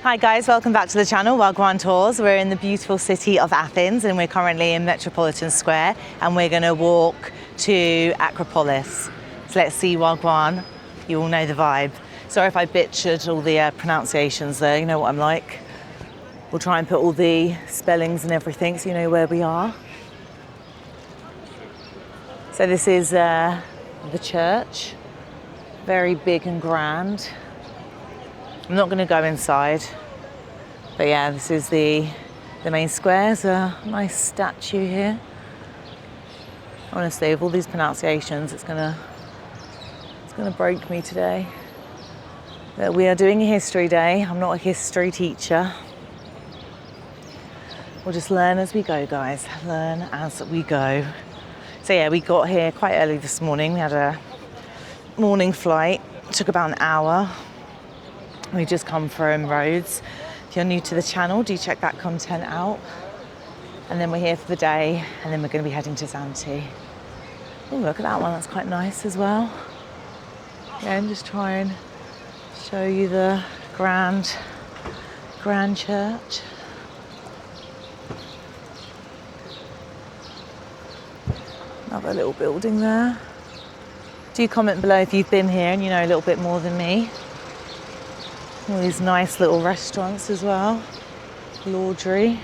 Hi guys, welcome back to the channel, Wagwan Tours. We're in the beautiful city of Athens and we're currently in Metropolitan Square and we're going to walk to Acropolis. So let's see Wagwan, you all know the vibe. Sorry if I butchered all the pronunciations there, you know what I'm like. We'll try and put all the spellings and everything so you know where we are. So this is the church, very big and grand. I'm not going to go inside, but yeah, this is the main square. There's a nice statue here. Honestly, with all these pronunciations, it's gonna break me today. But we are doing a history day. I'm not a history teacher. We'll just learn as we go, guys. Learn as we go. So yeah, we got here quite early this morning. We had a morning flight. It took about an hour. We just come from Rhodes. If you're new to the channel, do check that content out. And then we're here for the day, and then we're going to be heading to Zante. Oh, look at that one. That's quite nice as well. Yeah, and just try and show you the grand church. Another little building there. Do comment below if you've been here and you know a little bit more than me. All these nice little restaurants as well. Laundry.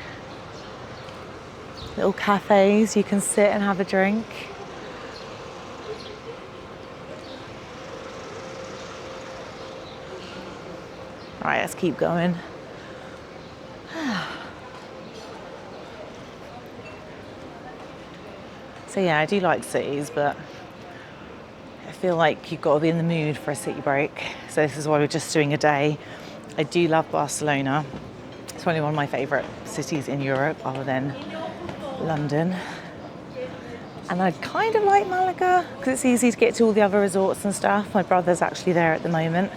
Little cafes, you can sit and have a drink. Right, let's keep going. So yeah, I do like cities, but I feel like you've got to be in the mood for a city break. So this is why we're just doing a day. I do love Barcelona. It's probably one of my favourite cities in Europe other than London. And I kind of like Malaga because it's easy to get to all the other resorts and stuff. My brother's actually there at the moment.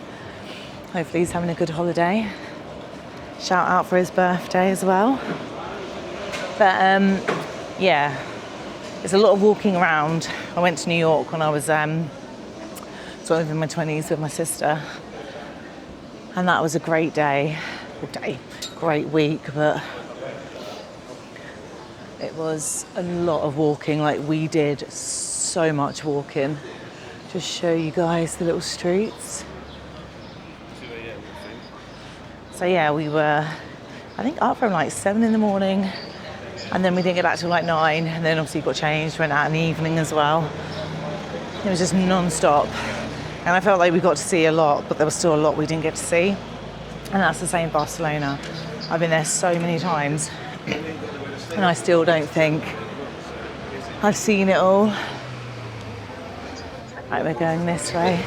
Hopefully he's having a good holiday. Shout out for his birthday as well. But yeah, there's a lot of walking around. I went to New York when I was sort of in my 20s with my sister, and that was a great day, great week, but it was a lot of walking. Like, we did so much walking. Just show you guys the little streets. So yeah, we were, I think, up from like 7 in the morning, and then we didn't get back till like 9, and then obviously got changed, went out in the evening as well. It was just non-stop. And I felt like we got to see a lot, but there was still a lot we didn't get to see. And that's the same in Barcelona. I've been there so many times, and I still don't think I've seen it all. Right, we're going this way.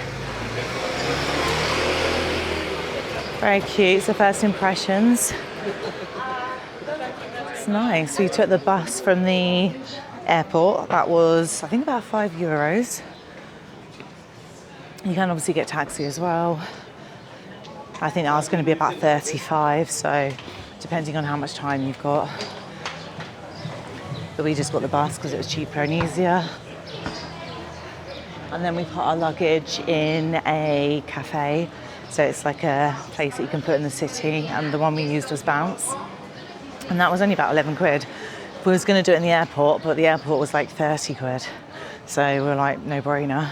Very cute, so first impressions. It's nice. We took the bus from the airport. That was, I think, about €5. You can obviously get taxi as well. I think that was going to be about 35, so depending on how much time you've got. But we just got the bus because it was cheaper and easier. And then we put our luggage in a cafe. So it's like a place that you can put in the city, and the one we used was Bounce. And that was only about 11 quid. We was going to do it in the airport, but the airport was like 30 quid. So we were like, no brainer.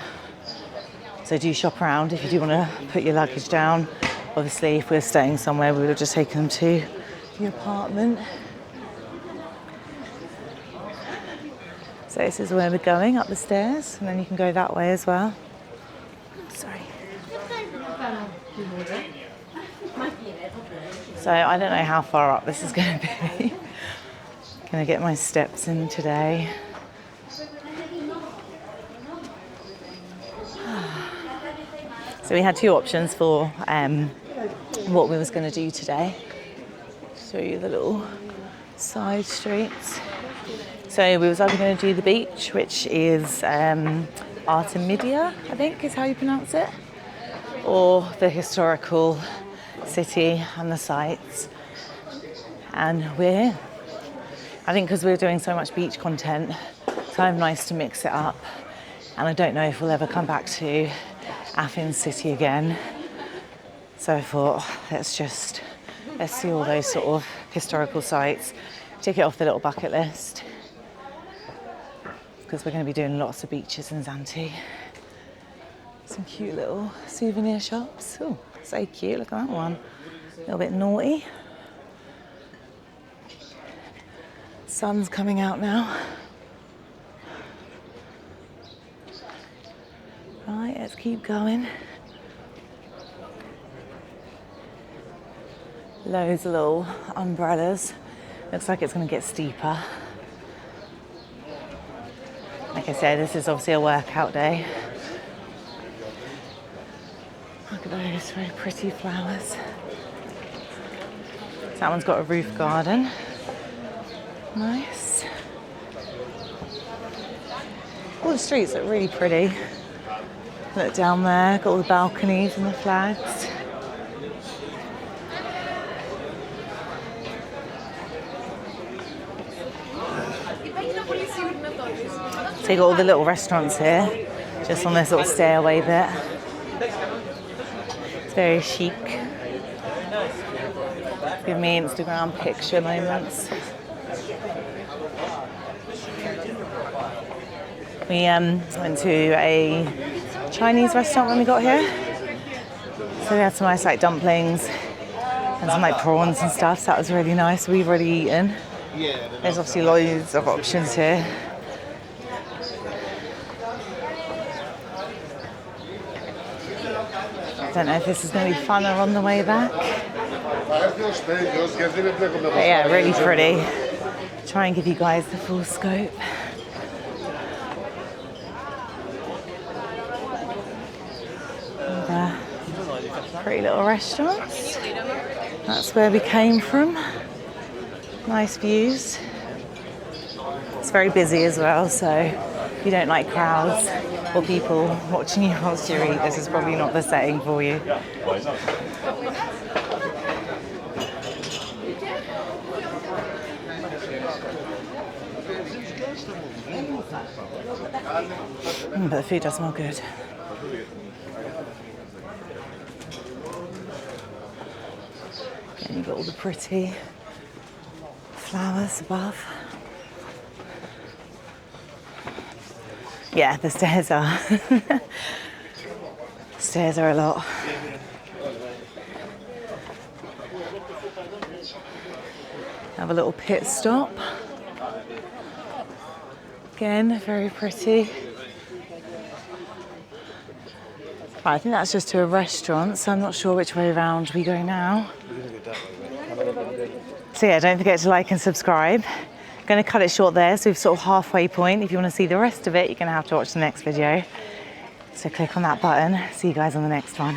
So do shop around if you do want to put your luggage down. Obviously, if we're staying somewhere, we would have just taken them to the apartment. So this is where we're going, up the stairs, and then you can go that way as well. Sorry. So I don't know how far up this is going to be. Gonna get my steps in today. So we had two options for what we was going to do today. Show you the little side streets. So we was either going to do the beach, which is Artemisia, I think is how you pronounce it, or the historical city and the sights. And we're here. I think because we're doing so much beach content, it's kind of nice to mix it up. And I don't know if we'll ever come back to Athens city again. So I thought, let's just Let's see all those sort of historical sites. Tick it off the little bucket list, because we're going to be doing lots of beaches in Zante. Some cute little souvenir shops. Oh, so cute, look at that one. A little bit naughty. Sun's coming out now. Right, let's keep going. Loads of little umbrellas. Looks like it's going to get steeper. Like I said, this is obviously a workout day. Look at those very pretty flowers. That one's got a roof garden. Nice. All the streets look really pretty. Look down there, got all the balconies and the flags. So you got all the little restaurants here, just on this little stairway bit. It's very chic. Give me Instagram picture moments. We went to a Chinese restaurant when we got here. So we had some nice like dumplings and some like prawns and stuff, so that was really nice. We've already eaten. There's obviously loads of options here. I don't know if this is going to be funner on the way back. But yeah, really pretty. Try and give you guys the full scope. Pretty little restaurants. That's where we came from. Nice views. It's very busy as well, so if you don't like crowds or people watching you whilst you eat, this is probably not the setting for you. But the food does smell good. And you've got all the pretty flowers above. Yeah, the stairs are. Stairs are a lot. Have a little pit stop. Again, very pretty. Right, I think that's just to a restaurant, so I'm not sure which way around we go now. So yeah, don't forget to like and subscribe. I'm going to cut it short there, so we've sort of halfway point. If you want to see the rest of it, you're going to have to watch the next video. So click on that button. See you guys on the next one.